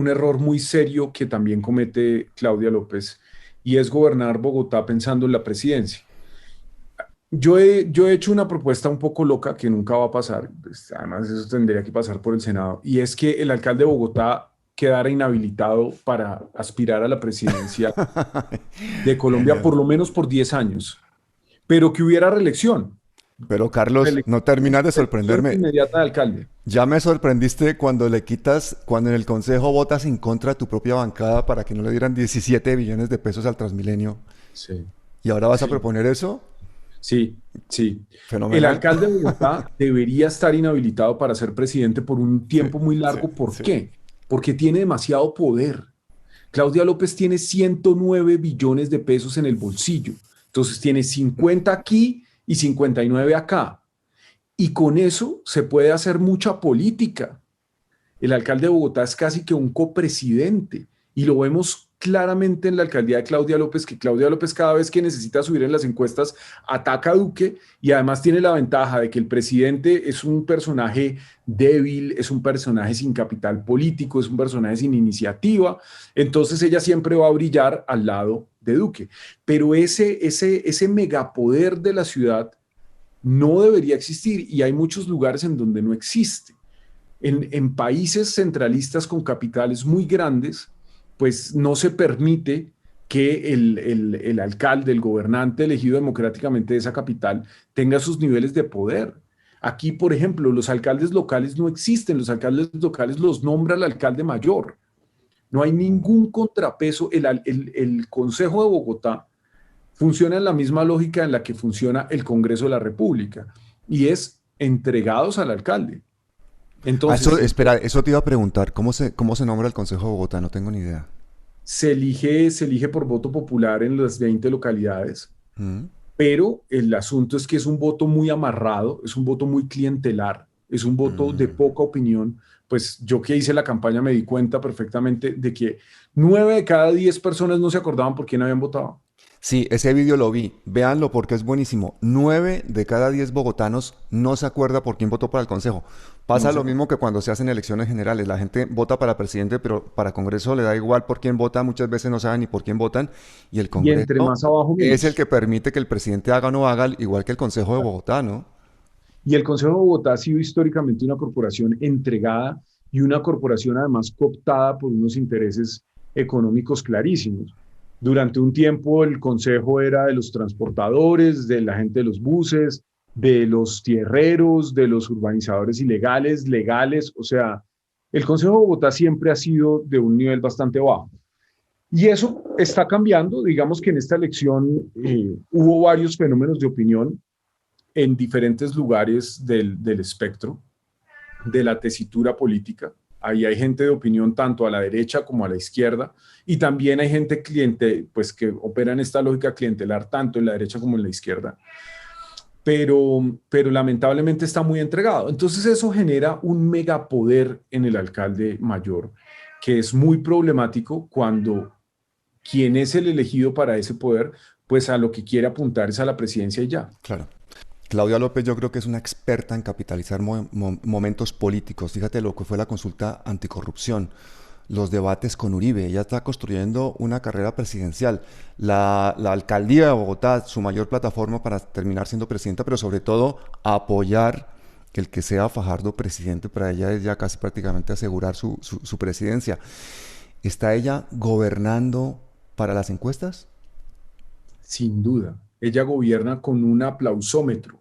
error muy serio que también comete Claudia López, y es gobernar Bogotá pensando en la presidencia. Yo he hecho una propuesta un poco loca que nunca va a pasar, pues, además eso tendría que pasar por el Senado, y es que el alcalde de Bogotá quedara inhabilitado para aspirar a la presidencia de Colombia por lo menos por 10 años, pero que hubiera reelección. Pero Carlos, no terminas de sorprenderme. Inmediata de alcalde. Ya me sorprendiste cuando cuando en el Consejo votas en contra de tu propia bancada para que no le dieran 17 billones de pesos al Transmilenio. Sí. ¿Y ahora vas a proponer eso? Sí. Fenomenal. El alcalde de Bogotá debería estar inhabilitado para ser presidente por un tiempo muy largo. ¿Por qué? Porque tiene demasiado poder. Claudia López tiene 109 billones de pesos en el bolsillo. Entonces tiene 50 aquí y 59 acá. Y con eso se puede hacer mucha política. El alcalde de Bogotá es casi que un copresidente. Y lo vemos claramente en la alcaldía de Claudia López, que Claudia López cada vez que necesita subir en las encuestas ataca a Duque, y además tiene la ventaja de que el presidente es un personaje débil, es un personaje sin capital político, es un personaje sin iniciativa, entonces ella siempre va a brillar al lado de Duque. Pero ese megapoder de la ciudad no debería existir, y hay muchos lugares en donde no existe. En países centralistas con capitales muy grandes, pues no se permite que el alcalde, el gobernante elegido democráticamente de esa capital tenga sus niveles de poder. Aquí, por ejemplo, los alcaldes locales no existen, los alcaldes locales los nombra el alcalde mayor. No hay ningún contrapeso. El Consejo de Bogotá funciona en la misma lógica en la que funciona el Congreso de la República, y es entregados al alcalde. Entonces, eso te iba a preguntar, ¿cómo se nombra el Consejo de Bogotá? No tengo ni idea. Se elige por voto popular en las 20 localidades, pero el asunto es que es un voto muy amarrado, es un voto muy clientelar, es un voto de poca opinión. Pues yo que hice la campaña me di cuenta perfectamente de que 9 de cada 10 personas no se acordaban por quién habían votado. Sí, ese vídeo lo vi. Véanlo porque es buenísimo. 9 de cada 10 bogotanos no se acuerda por quién votó para el consejo. Pasa lo mismo que cuando se hacen elecciones generales. La gente vota para presidente, pero para Congreso le da igual por quién vota. Muchas veces no saben ni por quién votan. Y el Y entre Congreso más abajo, menos. es el que permite que el presidente haga o no haga, igual que el Consejo de Bogotá, ¿no? Y el Consejo de Bogotá ha sido históricamente una corporación entregada y una corporación además cooptada por unos intereses económicos clarísimos. Durante un tiempo el Consejo era de los transportadores, de la gente de los buses, de los tierreros, de los urbanizadores ilegales, legales. O sea, el Consejo de Bogotá siempre ha sido de un nivel bastante bajo. Y eso está cambiando. Digamos que en esta elección hubo varios fenómenos de opinión en diferentes lugares del espectro, de la tesitura política. Ahí hay gente de opinión tanto a la derecha como a la izquierda, y también hay gente pues, que opera en esta lógica clientelar tanto en la derecha como en la izquierda. Pero lamentablemente está muy entregado. Entonces eso genera un megapoder en el alcalde mayor, que es muy problemático cuando quien es el elegido para ese poder, pues a lo que quiere apuntar es a la presidencia y ya. Claro. Claudia López yo creo que es una experta en capitalizar momentos políticos. Fíjate lo que fue la consulta anticorrupción, los debates con Uribe. Ella está construyendo una carrera presidencial. La alcaldía de Bogotá, su mayor plataforma para terminar siendo presidenta, pero sobre todo apoyar el que sea Fajardo presidente. Para ella es ya casi prácticamente asegurar su presidencia. ¿Está ella gobernando para las encuestas? Sin duda. Ella gobierna con un aplausómetro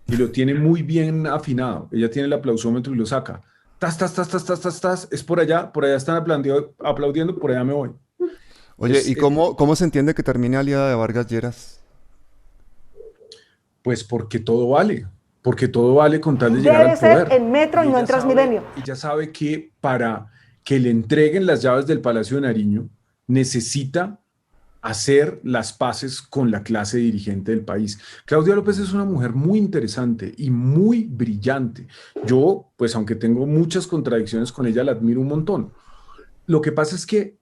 y lo tiene muy bien afinado. Ella tiene el aplausómetro y lo saca. Tas, tas, tas, tas, tas, tas, tas. Es por allá están aplaudiendo, por allá me voy. Oye, ¿y cómo se entiende que termine aliada de Vargas Lleras? Pues porque todo vale con tal de llegar al poder. Debe ser en Metro y no en Transmilenio. Ella sabe que para que le entreguen las llaves del Palacio de Nariño necesita hacer las paces con la clase dirigente del país. Claudia López es una mujer muy interesante y muy brillante. Yo, pues aunque tengo muchas contradicciones con ella, la admiro un montón. Lo que pasa es que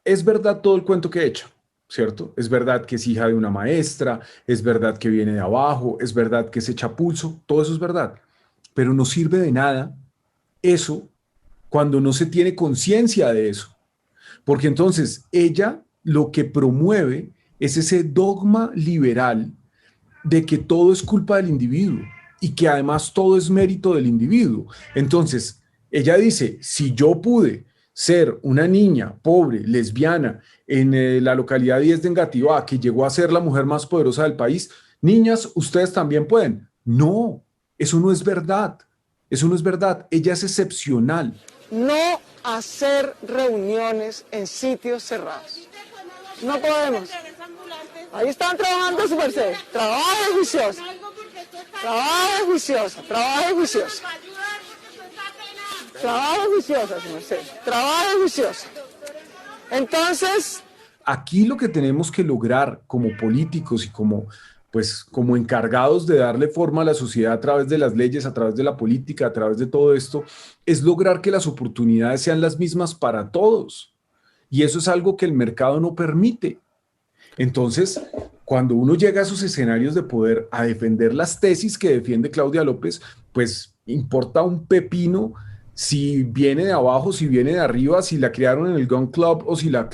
es verdad todo el cuento que echa, ¿cierto? Es verdad que es hija de una maestra, es verdad que viene de abajo, es verdad que se echa pulso, todo eso es verdad. Pero no sirve de nada eso cuando no se tiene conciencia de eso. Porque entonces ella lo que promueve es ese dogma liberal de que todo es culpa del individuo y que además todo es mérito del individuo. Entonces, ella dice, si yo pude ser una niña pobre, lesbiana, en la localidad 10 de Engativá, que llegó a ser la mujer más poderosa del país, niñas, ustedes también pueden. No, eso no es verdad. Eso no es verdad. Ella es excepcional. No hacer reuniones en sitios cerrados. No podemos. Ahí están trabajando su merced. Trabaje juiciosa. Trabaje juiciosa. Trabaje juiciosa. Trabaje juiciosa, su merced. Trabaje juiciosa. Entonces, aquí lo que tenemos que lograr como políticos y como encargados de darle forma a la sociedad a través de las leyes, a través de la política, a través de todo esto, es lograr que las oportunidades sean las mismas para todos. Y eso es algo que el mercado no permite. Entonces, cuando uno llega a esos escenarios de poder a defender las tesis que defiende Claudia López, pues importa un pepino si viene de abajo, si viene de arriba, si la criaron en el Gun Club o si la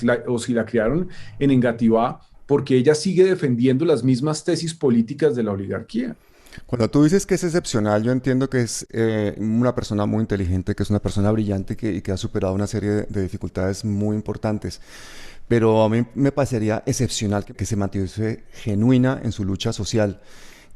criaron en Engativá, porque ella sigue defendiendo las mismas tesis políticas de la oligarquía. Cuando tú dices que es excepcional, yo entiendo que es una persona muy inteligente, que es una persona brillante y que ha superado una serie de dificultades muy importantes. Pero a mí me parecería excepcional que se mantuviese genuina en su lucha social,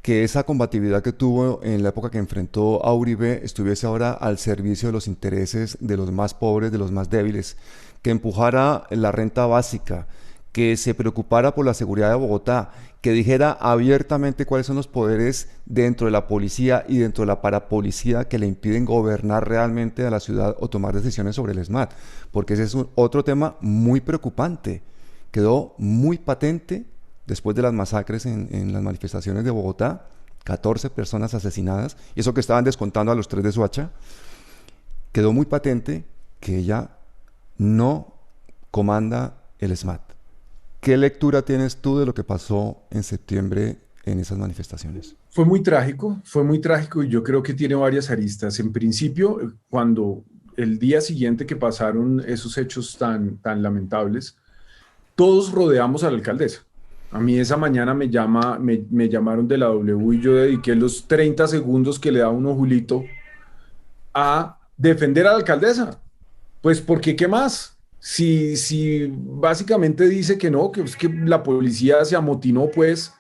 que esa combatividad que tuvo en la época que enfrentó a Uribe estuviese ahora al servicio de los intereses de los más pobres, de los más débiles, que empujara la renta básica, que se preocupara por la seguridad de Bogotá, que dijera abiertamente cuáles son los poderes dentro de la policía y dentro de la parapolicía que le impiden gobernar realmente a la ciudad o tomar decisiones sobre el ESMAD, porque ese es otro tema muy preocupante. Quedó muy patente después de las masacres en las manifestaciones de Bogotá, 14 personas asesinadas, y eso que estaban descontando a los 3 de Soacha, quedó muy patente que ella no comanda el ESMAD, ¿Qué lectura tienes tú de lo que pasó en septiembre en esas manifestaciones? Fue muy trágico y yo creo que tiene varias aristas. En principio, cuando el día siguiente que pasaron esos hechos tan lamentables, todos rodeamos a la alcaldesa. A mí esa mañana me llamaron de la W y yo dediqué los 30 segundos que le da uno Julito a defender a la alcaldesa. Pues porque, ¿qué más? Si básicamente dice que no, que es que la policía se amotinó, pues,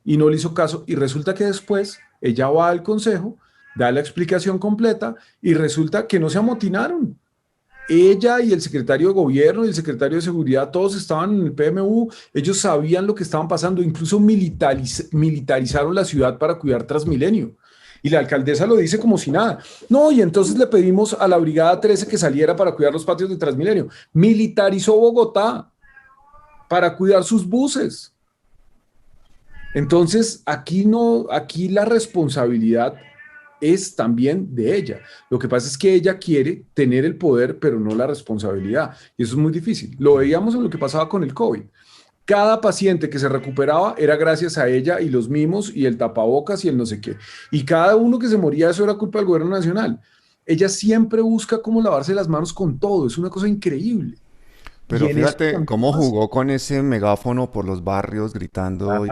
y no le hizo caso, y resulta que después ella va al consejo, da la explicación completa, y resulta que no se amotinaron. Ella y el secretario de gobierno y el secretario de seguridad, todos estaban en el PMU, ellos sabían lo que estaban pasando, incluso militarizaron la ciudad para cuidar Transmilenio. Y la alcaldesa lo dice como si nada. No, y entonces le pedimos a la Brigada 13 que saliera para cuidar los patios de Transmilenio. Militarizó Bogotá para cuidar sus buses. Entonces, aquí la responsabilidad es también de ella. Lo que pasa es que ella quiere tener el poder, pero no la responsabilidad. Y eso es muy difícil. Lo veíamos en lo que pasaba con el COVID. Cada paciente que se recuperaba era gracias a ella y los mimos y el tapabocas y el no sé qué. Y cada uno que se moría, eso era culpa del gobierno nacional. Ella siempre busca cómo lavarse las manos con todo. Es una cosa increíble. Pero fíjate cómo jugó con ese megáfono por los barrios gritando.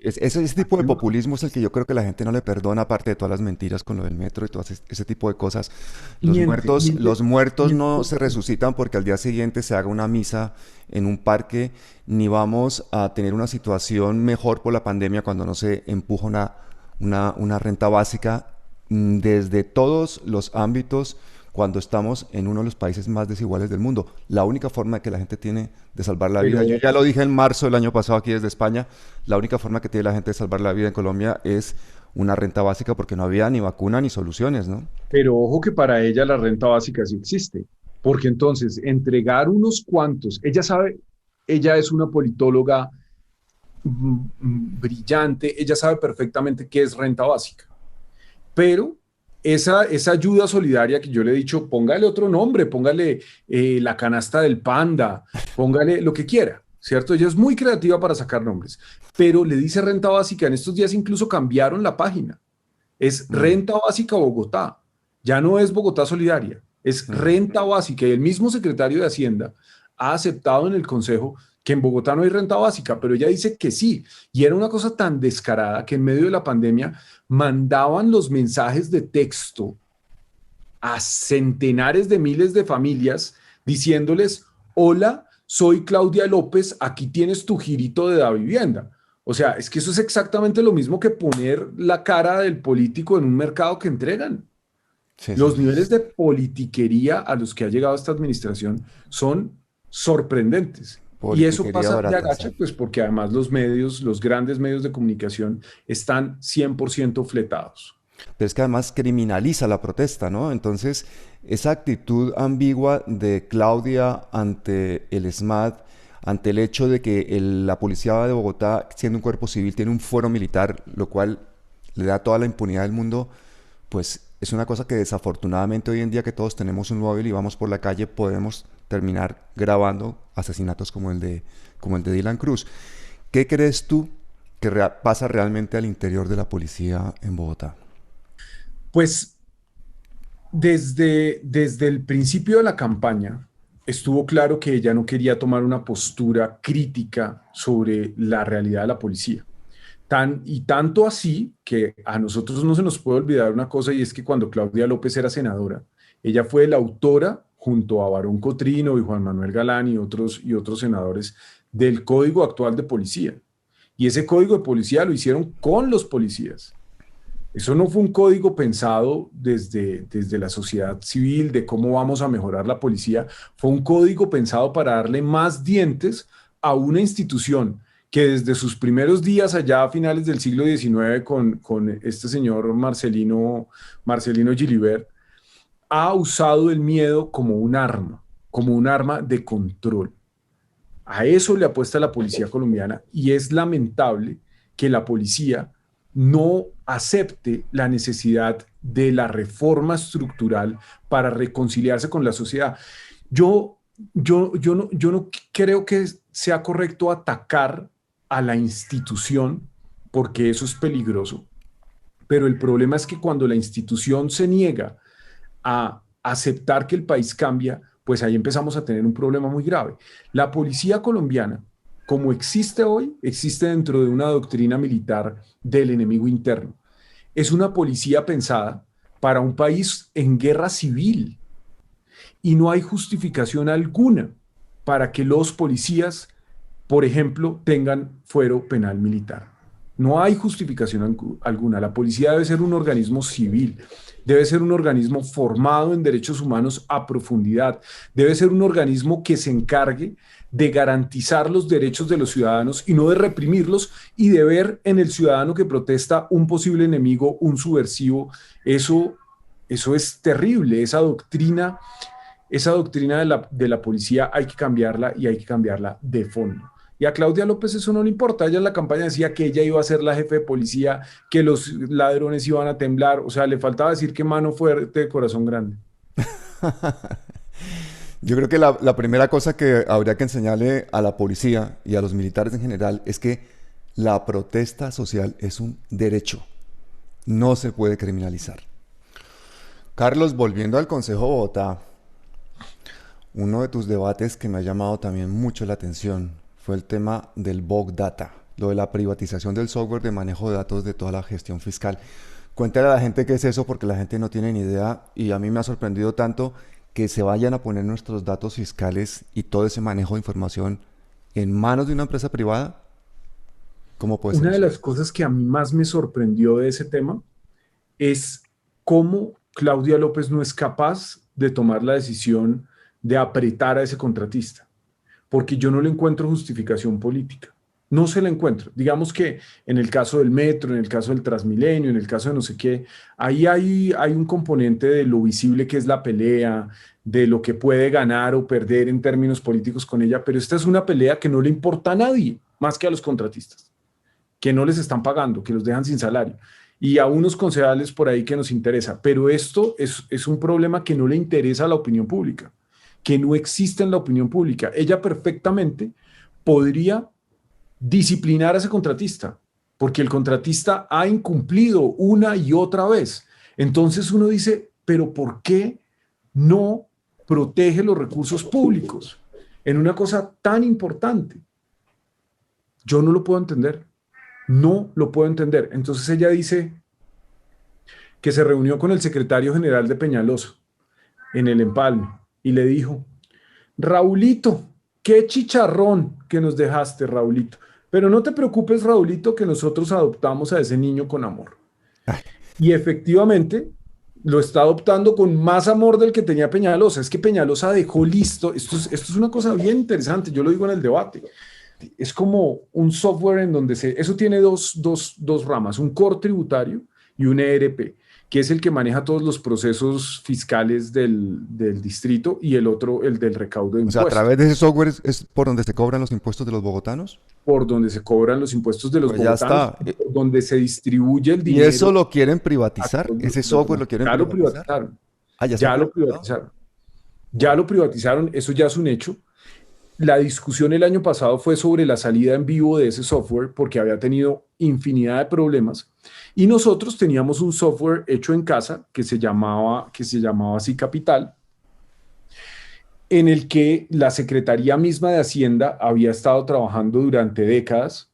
Ese tipo de populismo es el que yo creo que la gente no le perdona, aparte de todas las mentiras con lo del metro y todo ese tipo de cosas. Los muertos no se resucitan porque al día siguiente se haga una misa en un parque, ni vamos a tener una situación mejor por la pandemia cuando no se empuja una renta básica desde todos los ámbitos. Cuando estamos en uno de los países más desiguales del mundo. La única forma que la gente tiene de salvar la vida, yo ya lo dije en marzo del año pasado aquí desde España, la única forma que tiene la gente de salvar la vida en Colombia es una renta básica porque no había ni vacuna ni soluciones, ¿no? Pero ojo que para ella la renta básica sí existe, porque entonces entregar unos cuantos, ella sabe, ella es una politóloga brillante, ella sabe perfectamente qué es renta básica, pero esa ayuda solidaria que yo le he dicho, póngale otro nombre, póngale la canasta del panda, póngale lo que quiera, ¿cierto? Ella es muy creativa para sacar nombres, pero le dice renta básica. En estos días incluso cambiaron la página. Es Renta Básica Bogotá. Ya no es Bogotá Solidaria, es Renta Básica. Y el mismo secretario de Hacienda ha aceptado en el Consejo que en Bogotá no hay renta básica, pero ella dice que sí. Y era una cosa tan descarada que en medio de la pandemia mandaban los mensajes de texto a centenares de miles de familias diciéndoles: hola, soy Claudia López, aquí tienes tu girito de la vivienda. O sea, es que eso es exactamente lo mismo que poner la cara del político en un mercado que entregan. Los niveles de politiquería a los que ha llegado esta administración son sorprendentes. Y eso pasa de agacha, pues porque además los medios, los grandes medios de comunicación están 100% fletados. Pero es que además criminaliza la protesta, ¿no? Entonces, esa actitud ambigua de Claudia ante el SMAT, ante el hecho de que la policía de Bogotá, siendo un cuerpo civil, tiene un fuero militar, lo cual le da toda la impunidad del mundo, pues es una cosa que desafortunadamente hoy en día, que todos tenemos un móvil y vamos por la calle, podemos terminar grabando asesinatos como el de Dylan Cruz. ¿Qué crees tú que pasa realmente al interior de la policía en Bogotá? Pues desde el principio de la campaña estuvo claro que ella no quería tomar una postura crítica sobre la realidad de la policía. Tanto así que a nosotros no se nos puede olvidar una cosa, y es que cuando Claudia López era senadora, ella fue la autora, junto a Barón Cotrino y Juan Manuel Galán y otros senadores, del Código actual de Policía. Y ese Código de Policía lo hicieron con los policías. Eso no fue un código pensado desde la sociedad civil de cómo vamos a mejorar la policía. Fue un código pensado para darle más dientes a una institución que desde sus primeros días allá a finales del siglo XIX con este señor Marcelino Gilibert, ha usado el miedo como un arma de control. A eso le apuesta la policía colombiana, y es lamentable que la policía no acepte la necesidad de la reforma estructural para reconciliarse con la sociedad. Yo yo no creo que sea correcto atacar a la institución, porque eso es peligroso. Pero el problema es que cuando la institución se niega a aceptar que el país cambia, pues ahí empezamos a tener un problema muy grave. La policía colombiana, como existe hoy, existe dentro de una doctrina militar del enemigo interno. Es una policía pensada para un país en guerra civil y no hay justificación alguna para que los policías, por ejemplo, tengan fuero penal militar. No hay justificación alguna. La policía debe ser un organismo civil, debe ser un organismo formado en derechos humanos a profundidad, debe ser un organismo que se encargue de garantizar los derechos de los ciudadanos y no de reprimirlos y de ver en el ciudadano que protesta un posible enemigo, un subversivo. Eso es terrible. Esa doctrina de la policía hay que cambiarla y hay que cambiarla de fondo. Y a Claudia López eso no le importa. Ella en la campaña decía que ella iba a ser la jefe de policía, que los ladrones iban a temblar. O sea, le faltaba decir que mano fuerte, corazón grande. Yo creo que la primera cosa que habría que enseñarle a la policía y a los militares en general es que la protesta social es un derecho. No se puede criminalizar. Carlos, volviendo al Consejo de Bogotá, uno de tus debates que me ha llamado también mucho la atención fue el tema del Bog Data, lo de la privatización del software de manejo de datos de toda la gestión fiscal. Cuéntale a la gente qué es eso, porque la gente no tiene ni idea, y a mí me ha sorprendido tanto que se vayan a poner nuestros datos fiscales y todo ese manejo de información en manos de una empresa privada. ¿Cómo puede ser? Una de las cosas que a mí más me sorprendió de ese tema es cómo Claudia López no es capaz de tomar la decisión de apretar a ese contratista, porque yo no le encuentro justificación política. No se la encuentro. Digamos que en el caso del metro, en el caso del Transmilenio, en el caso de no sé qué, ahí hay un componente de lo visible que es la pelea, de lo que puede ganar o perder en términos políticos con ella, pero esta es una pelea que no le importa a nadie, más que a los contratistas, que no les están pagando, que los dejan sin salario, y a unos concejales por ahí que nos interesa. Pero esto es un problema que no le interesa a la opinión pública, que no existe en la opinión pública. Ella perfectamente podría disciplinar a ese contratista, porque el contratista ha incumplido una y otra vez. Entonces uno dice, pero ¿por qué no protege los recursos públicos en una cosa tan importante? Yo no lo puedo entender. No lo puedo entender. Entonces ella dice que se reunió con el secretario general de Peñalosa en el Empalme y le dijo: Raulito, qué chicharrón que nos dejaste, Raulito. Pero no te preocupes, Raulito, que nosotros adoptamos a ese niño con amor. Y efectivamente lo está adoptando con más amor del que tenía Peñalosa. Es que Peñalosa dejó listo, esto es una cosa bien interesante, yo lo digo en el debate. Es como un software en donde eso tiene dos ramas, un core tributario y un ERP, que es el que maneja todos los procesos fiscales del distrito, y el otro, el del recaudo de impuestos. O sea, a través de ese software es por donde se cobran los impuestos de los bogotanos. Por donde se cobran los impuestos de los bogotanos, ya está. Donde se distribuye el dinero. ¿Y eso lo quieren privatizar? ¿Ese software lo quieren privatizar? Ya lo privatizaron. Ya lo privatizaron, eso ya es un hecho. La discusión el año pasado fue sobre la salida en vivo de ese software, porque había tenido infinidad de problemas. Y nosotros teníamos un software hecho en casa que se llamaba así Capital, en el que la Secretaría misma de Hacienda había estado trabajando durante décadas,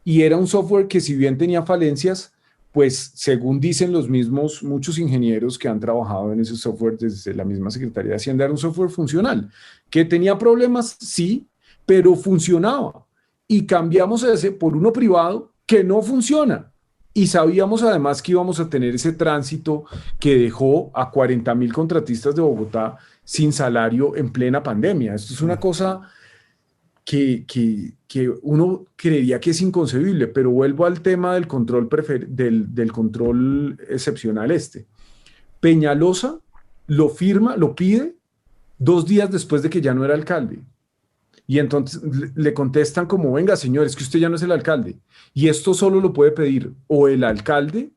y era un software que, si bien tenía falencias, pues según dicen los mismos, muchos ingenieros que han trabajado en ese software desde la misma Secretaría de Hacienda, era un software funcional, que tenía problemas, sí, pero funcionaba. Y cambiamos ese por uno privado que no funciona. Y sabíamos además que íbamos a tener ese tránsito que dejó a 40,000 contratistas de Bogotá sin salario en plena pandemia. Esto es una cosa que uno creería que es inconcebible, pero vuelvo al tema del control, del control excepcional. Peñalosa lo firma, lo pide 2 días después de que ya no era alcalde. Y entonces le contestan como: venga, señor, es que usted ya no es el alcalde. Y esto solo lo puede pedir o el alcalde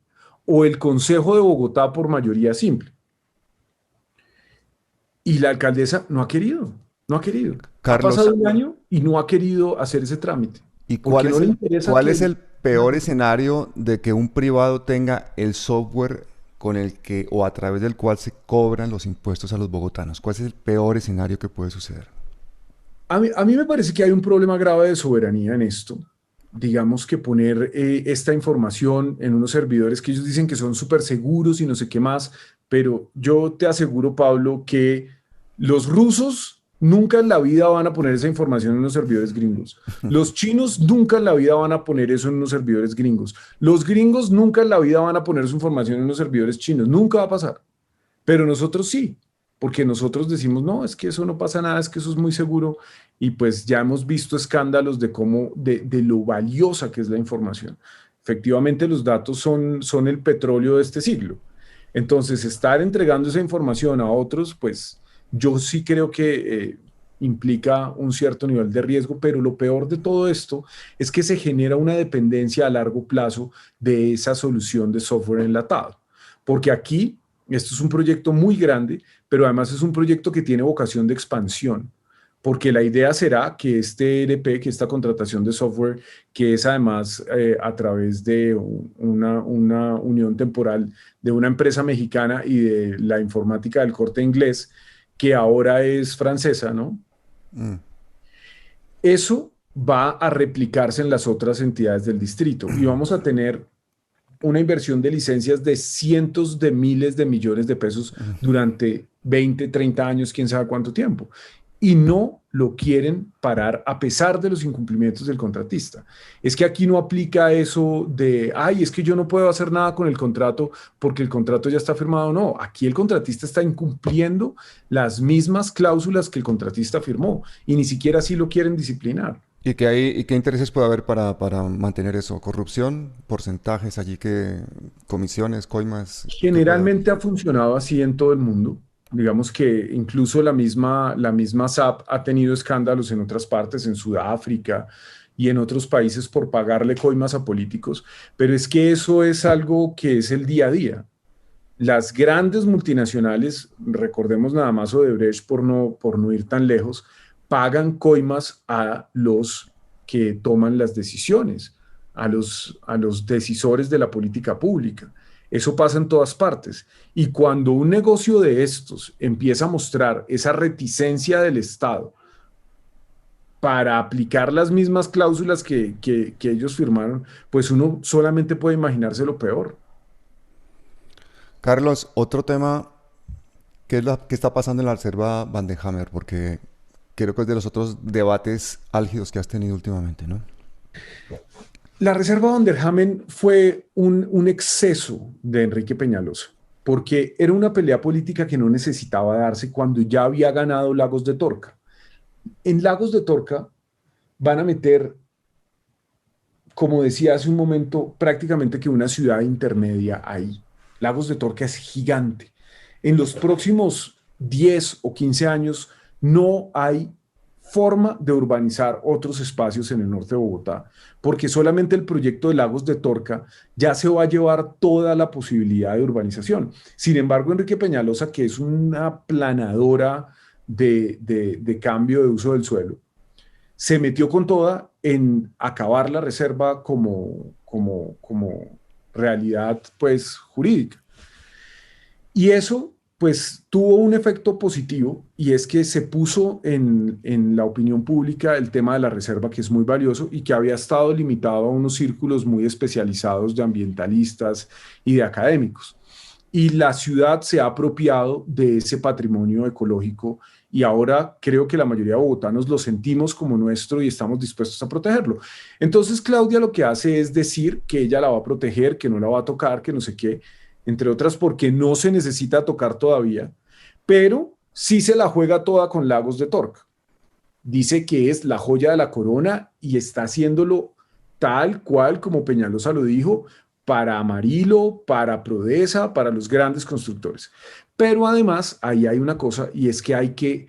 o el Consejo de Bogotá por mayoría simple. Y la alcaldesa no ha querido. No ha querido. Carlos, ha pasado un año y no ha querido hacer ese trámite. ¿y Porque cuál no le interesa cuál que- es el peor escenario de que un privado tenga el software con el que o a través del cual se cobran los impuestos a los bogotanos? ¿Cuál es el peor escenario que puede suceder? A mí me parece que hay un problema grave de soberanía en esto. Digamos que poner esta información en unos servidores que ellos dicen que son súper seguros y no sé qué más, pero yo te aseguro, Pablo, que los rusos nunca en la vida van a poner esa información en unos servidores gringos. Los chinos nunca en la vida van a poner eso en unos servidores gringos. Los gringos nunca en la vida van a poner su información en unos servidores chinos. Nunca va a pasar. Pero nosotros sí, porque nosotros decimos, no, es que eso no pasa nada, es que eso es muy seguro. Y pues ya hemos visto escándalos de cómo, de lo valiosa que es la información. Efectivamente, los datos son el petróleo de este siglo. Entonces, estar entregando esa información a otros, pues yo sí creo que implica un cierto nivel de riesgo, pero lo peor de todo esto es que se genera una dependencia a largo plazo de esa solución de software enlatado. Porque aquí, esto es un proyecto muy grande, pero además es un proyecto que tiene vocación de expansión. Porque la idea será que este ERP, que esta contratación de software, que es además a través de una unión temporal de una empresa mexicana y de la informática del Corte Inglés, que ahora es francesa, ¿no? Eso va a replicarse en las otras entidades del distrito y vamos a tener una inversión de licencias de cientos de miles de millones de pesos durante 20, 30 años, quién sabe cuánto tiempo. Y no lo quieren parar a pesar de los incumplimientos del contratista. Es que aquí no aplica eso de, ay, es que yo no puedo hacer nada con el contrato porque el contrato ya está firmado. No, aquí el contratista está incumpliendo las mismas cláusulas que el contratista firmó y ni siquiera así lo quieren disciplinar. ¿Y qué intereses puede haber para mantener eso? ¿Corrupción? ¿Porcentajes allí comisiones, coimas? Generalmente ha funcionado así en todo el mundo. Digamos que incluso la misma SAP ha tenido escándalos en otras partes, en Sudáfrica y en otros países por pagarle coimas a políticos, pero es que eso es algo que es el día a día. Las grandes multinacionales, recordemos nada más Odebrecht por no ir tan lejos, pagan coimas a los que toman las decisiones, a los decisores de la política pública. Eso pasa en todas partes. Y cuando un negocio de estos empieza a mostrar esa reticencia del Estado para aplicar las mismas cláusulas que ellos firmaron, pues uno solamente puede imaginarse lo peor. Carlos, otro tema, ¿qué está pasando en la Reserva Van den Hammer? Porque creo que es de los otros debates álgidos que has tenido últimamente, ¿no? La Reserva Van den Hammer fue un exceso de Enrique Peñalosa, porque era una pelea política que no necesitaba darse cuando ya había ganado Lagos de Torca. En Lagos de Torca van a meter, como decía hace un momento, prácticamente que una ciudad intermedia ahí. Lagos de Torca es gigante. En los próximos 10 o 15 años no hay forma de urbanizar otros espacios en el norte de Bogotá, porque solamente el proyecto de Lagos de Torca ya se va a llevar toda la posibilidad de urbanización. Sin embargo, Enrique Peñalosa, que es una planadora de cambio de uso del suelo, se metió con toda en acabar la reserva como realidad pues jurídica. Y eso pues tuvo un efecto positivo y es que se puso en la opinión pública el tema de la reserva, que es muy valioso y que había estado limitado a unos círculos muy especializados de ambientalistas y de académicos. Y la ciudad se ha apropiado de ese patrimonio ecológico y ahora creo que la mayoría de bogotanos lo sentimos como nuestro y estamos dispuestos a protegerlo. Entonces Claudia lo que hace es decir que ella la va a proteger, que no la va a tocar, que no sé qué, entre otras porque no se necesita tocar todavía, pero sí se la juega toda con Lagos de Torca. Dice que es la joya de la corona y está haciéndolo tal cual como Peñalosa lo dijo, para Amarillo, para Prodesa, para los grandes constructores. Pero además ahí hay una cosa y es que hay que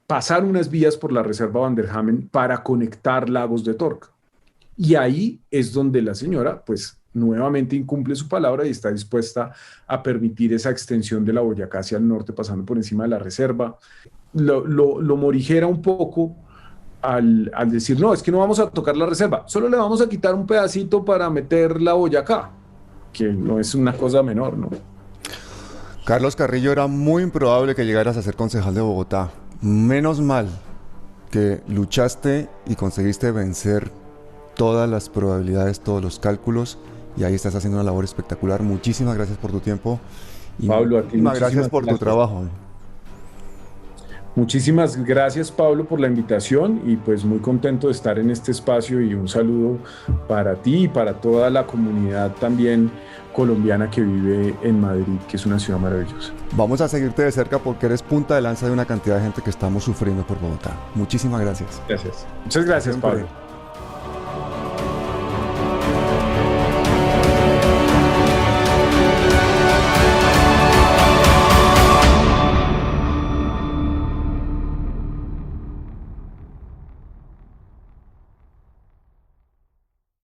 pasar unas vías por la Reserva Van den Hammer para conectar Lagos de Torca. Y ahí es donde la señora, pues, nuevamente incumple su palabra y está dispuesta a permitir esa extensión de la Boyacá hacia el norte, pasando por encima de la reserva. lo morigera un poco al decir, no, es que no vamos a tocar la reserva, solo le vamos a quitar un pedacito para meter la Boyacá, que no es una cosa menor, ¿no? Carlos Carrillo, era muy improbable que llegaras a ser concejal de Bogotá. Menos mal que luchaste y conseguiste vencer todas las probabilidades, todos los cálculos, y ahí estás haciendo una labor espectacular. Muchísimas gracias por tu tiempo y Pablo, a ti muchísimas gracias por tu trabajo. Muchísimas gracias, Pablo, por la invitación, y pues muy contento de estar en este espacio, y un saludo para ti y para toda la comunidad también colombiana que vive en Madrid, que es una ciudad maravillosa. Vamos a seguirte de cerca porque eres punta de lanza de una cantidad de gente que estamos sufriendo por Bogotá. Muchísimas gracias. Gracias. Muchas gracias, Pablo.